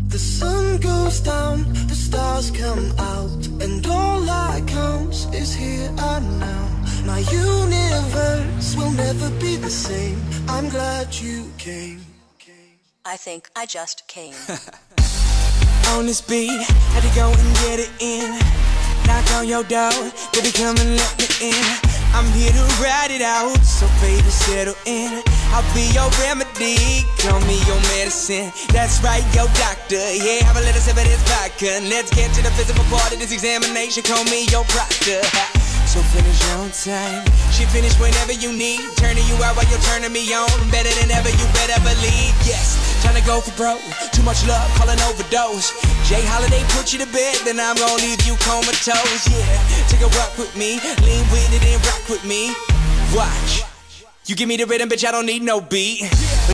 The sun goes down, the stars come out, and all that counts is here and now. My universe will never be the same. I'm glad you came. I think I just came. On this beat, had to go and get it in. Knock on your door, baby, come and let me in. I'm here to ride it out, so baby, settle in. I'll be your remedy, call me your medicine. That's right, your doctor, yeah, have a little sip of this vodka. Let's get to the physical part of this examination, call me your proctor. So finish on time, she finish whenever you need. Turning you out while you're turning me on. Better than ever, you better believe, yes. Tryna go for broke, too much love, call an overdose. Jay Holiday put you to bed, then I'm gonna leave you comatose, yeah. Take a walk with me, lean with it and rock with me. Watch, you give me the rhythm, bitch, I don't need no beat.